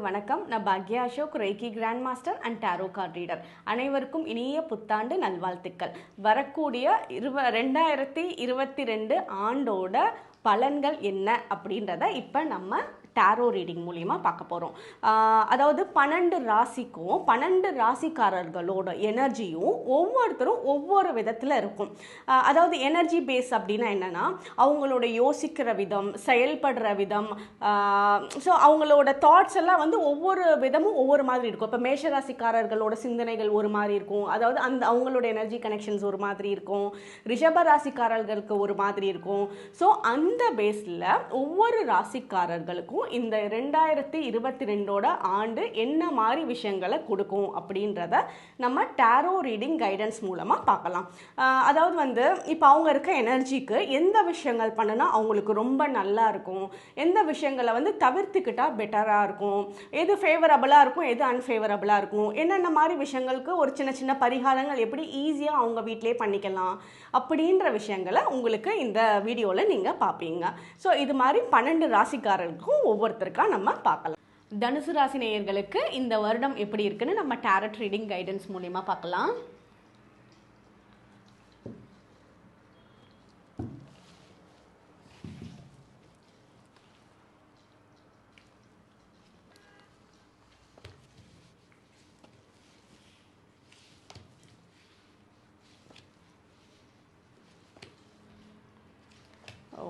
வணக்கம். நான் பாக்யா Ashok, reiki grand master and tarot card reader. அனைவருக்கும் இனிய புத்தாண்டு நல்வாழ்த்துக்கள். வரக்கூடிய 2022 ஆண்டோட பலன்கள் என்ன அப்படின்றத இப்போ நம்ம டாரோ ரீடிங் மூலியமாக பார்க்க போகிறோம். அதாவது 12 ராசிக்கும் 12 ராசிக்காரர்களோட எனர்ஜியும் ஒவ்வொருத்தரும் ஒவ்வொரு விதத்தில் இருக்கும். அதாவது எனர்ஜி பேஸ் அப்படின்னா என்னென்னா அவங்களோட யோசிக்கிற விதம், செயல்படுற விதம், ஸோ அவங்களோட தாட்ஸ் எல்லாம் வந்து ஒவ்வொரு விதமும் ஒவ்வொரு மாதிரி இருக்கும். இப்போ மேஷராசிக்காரர்களோட சிந்தனைகள் ஒரு மாதிரி இருக்கும், அதாவது அவங்களோட எனர்ஜி கனெக்ஷன்ஸ் ஒரு மாதிரி இருக்கும். ரிஷப ராசிக்காரர்களுக்கு ஒரு மாதிரி இருக்கும். ஸோ அந்த பேஸில் ஒவ்வொரு ராசிக்காரர்களுக்கும் இந்த 2022 ஆண்டு என்ன மாதிரி விஷயங்களை கொடுக்கும் அப்படின்றத நம்ம டாரோ ரீடிங் கைடன்ஸ் மூலமாக பார்க்கலாம். அதாவது வந்து இப்போ அவங்க இருக்க எனர்ஜிக்கு எந்த விஷயங்கள் பண்ணினா அவங்களுக்கு ரொம்ப நல்லா இருக்கும், எந்த விஷயங்களை வந்து தவிர்த்துக்கிட்டால் பெட்டராக இருக்கும், எது ஃபேவரபுளாக இருக்கும், எது அன்ஃபேவரபுளாக இருக்கும், என்னென்ன மாதிரி விஷயங்களுக்கு ஒரு சின்ன சின்ன பரிகாரங்கள் எப்படி ஈஸியாக அவங்க வீட்டிலே பண்ணிக்கலாம் அப்படின்ற விஷயங்களை உங்களுக்கு இந்த வீடியோவில் நீங்கள் பார்ப்பீங்க. ஸோ இது மாதிரி 12 ராசிக்காரர்களுக்கும் ஒவ்வொருத்தருக்கா நம்ம பார்க்கலாம். தனுசு ராசி நேயர்களுக்கு இந்த வருடம் எப்படி இருக்குன்னு நம்ம டாரட் ரீடிங் கைடன்ஸ் மூலியமா பார்க்கலாம்.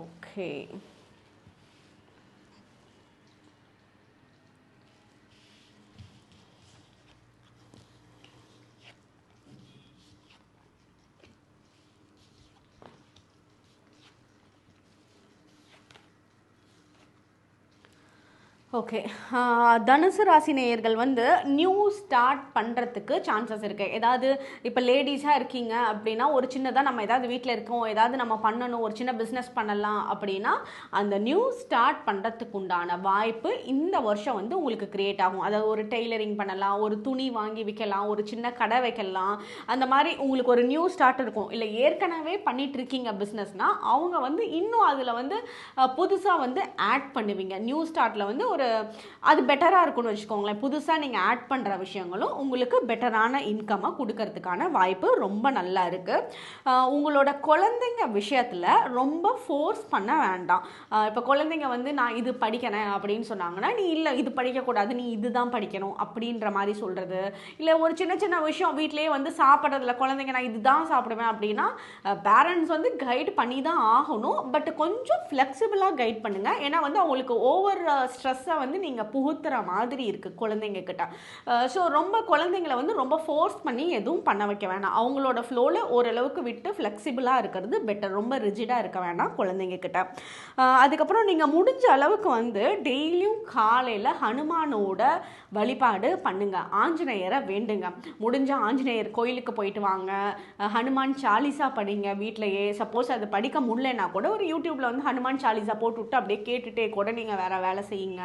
Okay, okay. தனுசு ராசி நேயர்கள் வந்து நியூ ஸ்டார்ட் பண்ணுறதுக்கு சான்சஸ் இருக்குது. ஏதாவது இப்போ லேடிஸாக இருக்கீங்க அப்படின்னா ஒரு சின்னதாக நம்ம ஏதாவது வீட்டில் இருக்கோம், ஏதாவது நம்ம பண்ணணும், ஒரு சின்ன பிஸ்னஸ் பண்ணலாம் அப்படின்னா அந்த நியூ ஸ்டார்ட் பண்ணுறதுக்கு உண்டான வாய்ப்பு இந்த வருஷம் வந்து உங்களுக்கு க்ரியேட் ஆகும். அதாவது ஒரு டெய்லரிங் பண்ணலாம், ஒரு துணி வாங்கி விற்கலாம், ஒரு சின்ன கடை வைக்கலாம். அந்த மாதிரி உங்களுக்கு ஒரு நியூ ஸ்டார்ட் இருக்கும். இல்லை ஏற்கனவே பண்ணிட்டு இருக்கீங்க பிஸ்னஸ்னால் அவங்க வந்து இன்னும் அதில் வந்து புதுசாக வந்து ஆட் பண்ணுவீங்க. நியூ ஸ்டார்ட்டில் வந்து ஒரு அது பெட்டராக இருக்கும்னு வச்சுக்கோங்களேன். புதுசாக நீங்கள் ஆட் பண்ணுற விஷயங்களும் உங்களுக்கு பெட்டரான இன்கம்மை கொடுக்கறதுக்கான வாய்ப்பு ரொம்ப நல்லா இருக்குது. உங்களோட குழந்தைங்க விஷயத்தில் ரொம்ப ஃபோர்ஸ் பண்ண வேண்டாம். இப்போ குழந்தைங்க வந்து நான் இது படிக்கிறேன் அப்படின்னு சொன்னாங்கன்னா நீ இல்லை இது படிக்கக்கூடாது, நீ இதுதான் படிக்கணும் அப்படின்ற மாதிரி சொல்கிறது. இல்லை ஒரு சின்ன சின்ன விஷயம் வீட்டிலேயே வந்து சாப்பிட்றதுல குழந்தைங்க நான் இதுதான் சாப்பிடுவேன் அப்படின்னா பேரண்ட்ஸ் வந்து கைட் பண்ணி தான் ஆகணும். பட் கொஞ்சம் ஃப்ளெக்சிபிளாக கைட் பண்ணுங்கள். ஏன்னா வந்து அவங்களுக்கு ஓவர் ஸ்ட்ரெஸ்ஸை வந்து நீங்கள் புகுத்துற மாதிரி இருக்குது குழந்தைங்க கிட்ட. ஸோ ரொம்ப குழந்தைங்களை வந்து ரொம்ப ஃபோர்ஸ் பண்ணி எதுவும் பண்ண வைக்க வேணாம். அவங்களோட ஃப்ளோவில் ஓரளவுக்கு விட்டு ஃப்ளெக்சிபிளாக இருக்கிறது பெட்டர். ரொம்ப ரிஜிடாக இருக்க வேணாம் குழந்தைங்க கிட்ட. அதுக்கப்புறம் நீங்கள் முடிஞ்ச அளவுக்கு வந்து டெய்லியும் காலையில் ஹனுமானோட வழிபாடு பண்ணுங்க, ஆஞ்சநேயரை வேண்டுங்க. முடிஞ்ச ஆஞ்சநேயர் கோயிலுக்கு போயிட்டு வாங்க, ஹனுமான் சாலிசா படிங்க வீட்டிலையே. சப்போஸ் அது படிக்க முடியலன்னா கூட ஒரு யூடியூப்பில் வந்து ஹனுமான் சாலிசா போட்டு விட்டு அப்படியே கேட்டுகிட்டே கூட நீங்கள் வேறு வேலை செய்யுங்க.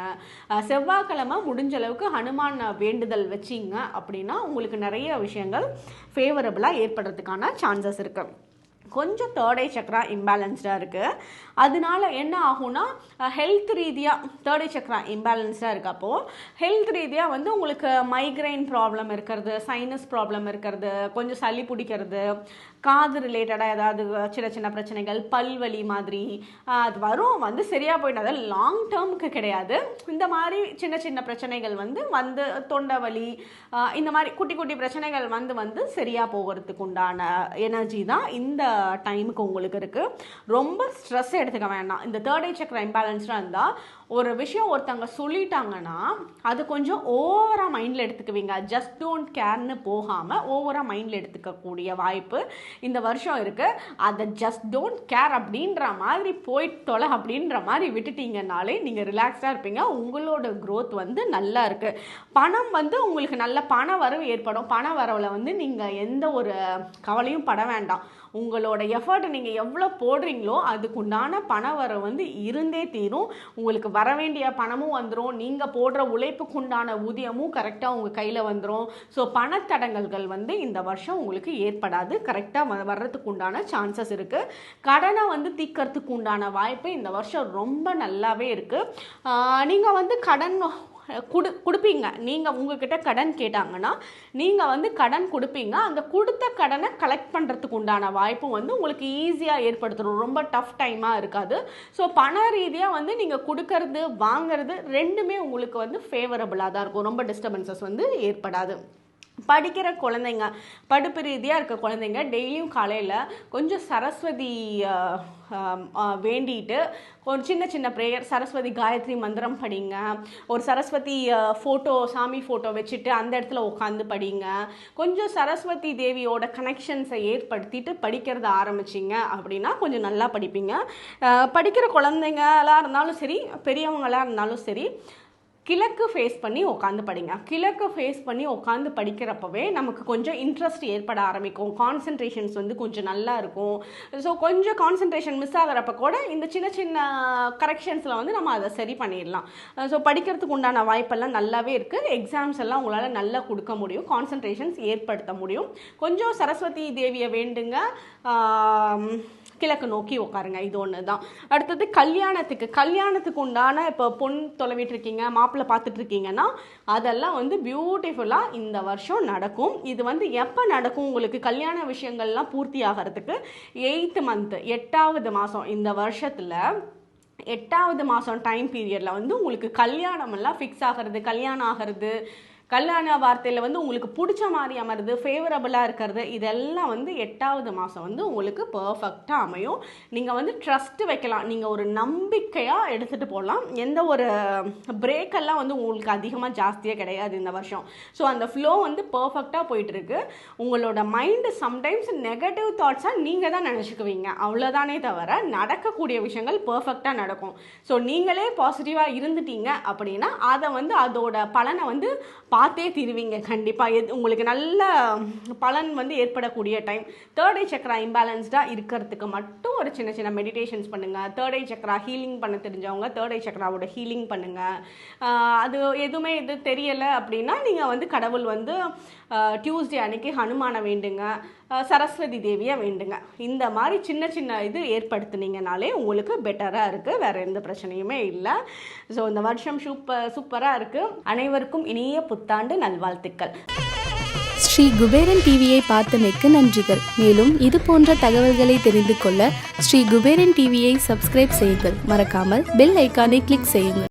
செவ்வாய்க்கிழமை முடிஞ்ச அளவுக்கு ஹனுமான் வேண்டுதல் வச்சிங்க அப்படின்னா உங்களுக்கு நிறைய விஷயங்கள் ஃபேவரபுளாக ஏற்படுறதுக்கான சான்சஸ் இருக்குது. கொஞ்சம் தேர்ட் ஐ சக்ரா இம்பேலன்ஸ்டாக இருக்குது. அதனால என்ன ஆகும்னா ஹெல்த் ரீதியாக தேர்ட் ஐ சக்ரா இம்பேலன்ஸ்டாக இருக்கப்போ ஹெல்த் ரீதியாக வந்து உங்களுக்கு மைக்ரைன் ப்ராப்ளம் இருக்கிறது, சைனஸ் ப்ராப்ளம் இருக்கிறது, கொஞ்சம் சளி பிடிக்கிறது, காது ரிலேட்டடாக ஏதாவது சின்ன சின்ன பிரச்சனைகள், பல்வலி மாதிரி அது வரும். வந்து சரியாக போயிட்டு அதாவது லாங் டேர்முக்கு கிடையாது. இந்த மாதிரி சின்ன சின்ன பிரச்சனைகள் வந்து தொண்டை வலி, இந்த மாதிரி குட்டி குட்டி பிரச்சனைகள் வந்து சரியாக போகிறதுக்கு உண்டான எனர்ஜி தான் இந்த டைமுக்கு உங்களுக்கு இருக்குது. ரொம்ப ஸ்ட்ரெஸ் எடுத்துக்க வேண்டாம். இந்த தேர்ட் ஐ சக்ரா இம்பேலன்ஸ்டாக இருந்தால் ஒரு விஷயம் ஒருத்தவங்க சொல்லிட்டாங்கன்னா அது கொஞ்சம் ஓவராக மைண்டில் எடுத்துக்குவீங்க. ஜஸ்ட் டோன்ட் கேர்னு போகாமல் ஓவராக மைண்டில் எடுத்துக்கக்கூடிய வாய்ப்பு இந்த வருஷம் இருக்குது. அதை ஜஸ்ட் டோன்ட் கேர் அப்படின்ற மாதிரி போயிட்டோல அப்படின்ற மாதிரி விட்டுட்டீங்கன்னாலே நீங்கள் ரிலாக்ஸாக இருப்பீங்க. உங்களோட க்ரோத் வந்து நல்லா இருக்குது. பணம் வந்து உங்களுக்கு நல்ல பண வரவு ஏற்படும். பண வரவில் வந்து நீங்கள் எந்த ஒரு கவலையும் பட வேண்டாம். உங்களோட எஃபர்ட் நீங்கள் எவ்வளோ போடுறீங்களோ அதுக்குண்டான பண வர வந்து இருந்தே தீரும். உங்களுக்கு வர வேண்டிய பணமும் வந்துடும், நீங்கள் போடுற உழைப்புக்குண்டான ஊதியமும் கரெக்டாக உங்கள் கையில் வந்துடும். ஸோ பணத்தடங்கல்கள் வந்து இந்த வருஷம் உங்களுக்கு ஏற்படாது, கரெக்டாக வர்றதுக்கு உண்டான சான்சஸ் இருக்குது. கடனை வந்து தீர்க்கறதுக்கு உண்டான வாய்ப்பு இந்த வருஷம் ரொம்ப நல்லாவே இருக்குது. நீங்கள் வந்து கடன் கொடுப்பீங்க. நீங்கள் உங்ககிட்ட கடன் கேட்டாங்கன்னா நீங்கள் வந்து கடன் கொடுப்பீங்க. அந்த கொடுத்த கடனை கலெக்ட் பண்ணுறதுக்கு உண்டான வாய்ப்பும் வந்து உங்களுக்கு ஈஸியாக ஏற்படுத்தணும், ரொம்ப டஃப் டைமாக இருக்காது. ஸோ பண ரீதியாக வந்து நீங்கள் கொடுக்கறது வாங்கிறது ரெண்டுமே உங்களுக்கு வந்து ஃபேவரபுளாக தான் இருக்கும், ரொம்ப டிஸ்டர்பன்சஸ் வந்து ஏற்படாது. படிக்கிற குழந்தைங்க, படிப்பு ரீதியாக இருக்க குழந்தைங்க டெய்லியும் காலையில் கொஞ்சம் சரஸ்வதி வேண்டிட்டு ஒரு சின்ன சின்ன ப்ரேயர், சரஸ்வதி காயத்ரி மந்திரம் படிங்க. ஒரு சரஸ்வதி ஃபோட்டோ, சாமி ஃபோட்டோ வச்சுட்டு அந்த இடத்துல உட்காந்து படிங்க. கொஞ்சம் சரஸ்வதி தேவியோட கனெக்ஷன்ஸை ஏற்படுத்திட்டு படிக்கிறத ஆரம்பிச்சிங்க அப்படின்னா கொஞ்சம் நல்லா படிப்பீங்க. படிக்கிற குழந்தைங்களாக இருந்தாலும் சரி, பெரியவங்களாக இருந்தாலும் சரி, கிழக்கு ஃபேஸ் பண்ணி உட்காந்து படிங்க. கிழக்கு ஃபேஸ் பண்ணி உட்காந்து படிக்கிறப்பவே நமக்கு கொஞ்சம் இன்ட்ரெஸ்ட் ஏற்பட ஆரம்பிக்கும், கான்சன்ட்ரேஷன்ஸ் வந்து கொஞ்சம் நல்லா இருக்கும். ஸோ கொஞ்சம் கான்சன்ட்ரேஷன் மிஸ் ஆகிறப்ப கூட இந்த சின்ன சின்ன கரெக்ஷன்ஸில் வந்து நம்ம அதை சரி பண்ணிடலாம். ஸோ படிக்கிறதுக்கு உண்டான வாய்ப்பெல்லாம் நல்லாவே இருக்குது. எக்ஸாம்ஸ் எல்லாம் உங்களால் நல்லா கொடுக்க முடியும், கான்சன்ட்ரேஷன்ஸ் ஏற்படுத்த முடியும். கொஞ்சம் சரஸ்வதி தேவியை வேண்டுங்க, கிழக்கு நோக்கி உட்காருங்க. இது ஒன்று தான். அடுத்தது கல்யாணத்துக்கு உண்டான இப்போ பொன் தொலைவிட்டு இருக்கீங்க, மாப்பிள்ளை பார்த்துட்டு இருக்கீங்கன்னா அதெல்லாம் வந்து பியூட்டிஃபுல்லாக இந்த வருஷம் நடக்கும். இது வந்து எப்போ நடக்கும் உங்களுக்கு கல்யாண விஷயங்கள்லாம் பூர்த்தி ஆகிறதுக்கு? 8th month, 8வது மாதம், இந்த வருஷத்தில் 8வது மாதம் டைம் பீரியடில் வந்து உங்களுக்கு கல்யாணமெல்லாம் ஃபிக்ஸ் ஆகிறது, கல்யாணம் ஆகிறது, கல்யாண வார்த்தையில் வந்து உங்களுக்கு பிடிச்ச மாதிரி அமருது, ஃபேவரபுளாக இருக்கிறது, இதெல்லாம் வந்து 8வது மாதம் வந்து உங்களுக்கு பர்ஃபெக்டாக அமையும். நீங்கள் வந்து ட்ரஸ்ட்டு வைக்கலாம், நீங்கள் ஒரு நம்பிக்கையாக எடுத்துகிட்டு போகலாம். எந்த ஒரு பிரேக்கெல்லாம் வந்து உங்களுக்கு அதிகமாக ஜாஸ்தியாக கிடையாது இந்த வருஷம். ஸோ அந்த ஃப்ளோ வந்து பர்ஃபெக்டாக போயிட்டுருக்கு. உங்களோட மைண்டு சம்டைம்ஸ் நெகட்டிவ் தாட்ஸாக நீங்கள் தான் நினச்சிக்குவீங்க, அவ்வளோதானே தவிர நடக்கக்கூடிய விஷயங்கள் பர்ஃபெக்டாக நடக்கும். ஸோ நீங்களே பாசிட்டிவாக இருந்துட்டீங்க அப்படின்னா அதை வந்து அதோட பலனை வந்து பார்த்தே தீருவீங்க கண்டிப்பாக. உங்களுக்கு நல்ல பலன் வந்து ஏற்படக்கூடிய டைம். தேர்ட் ஐ சக்ரா இம்பேலன்ஸ்டாக இருக்கிறதுக்கு மட்டும் ஒரு சின்ன சின்ன மெடிடேஷன்ஸ் பண்ணுங்கள். தேர்ட் ஐ சக்ரா ஹீலிங் பண்ண தெரிஞ்சவங்க தேர்ட் ஐ சக்ராவோட ஹீலிங் பண்ணுங்கள். அது எதுவுமே இது தெரியலை அப்படின்னா நீங்கள் வந்து கடவுள் வந்து டியூஸ்டே அன்னைக்கு ஹனுமானை வேண்டுங்க, சரஸ்வதி தேவியை வேண்டுங்க. இந்த மாதிரி சின்ன சின்ன இது ஏற்படுத்தினீங்கனாலே உங்களுக்கு பெட்டராக இருக்குது, வேறு எந்த பிரச்சனையுமே இல்லை. ஸோ இந்த வருஷம் சூப்பராக இருக்குது. அனைவருக்கும் இனிய புத்தாண்டு நல்வாழ்த்துக்கள். ஸ்ரீ குபேரன் டிவியை பார்த்தமைக்கு நன்றிகள். மேலும் இது போன்ற தகவல்களை தெரிந்து கொள்ள ஸ்ரீ குபேரன் டிவியை சப்ஸ்கிரைப் செய்யுங்கள். மறக்காமல் பெல் ஐக்கானை கிளிக் செய்யுங்கள்.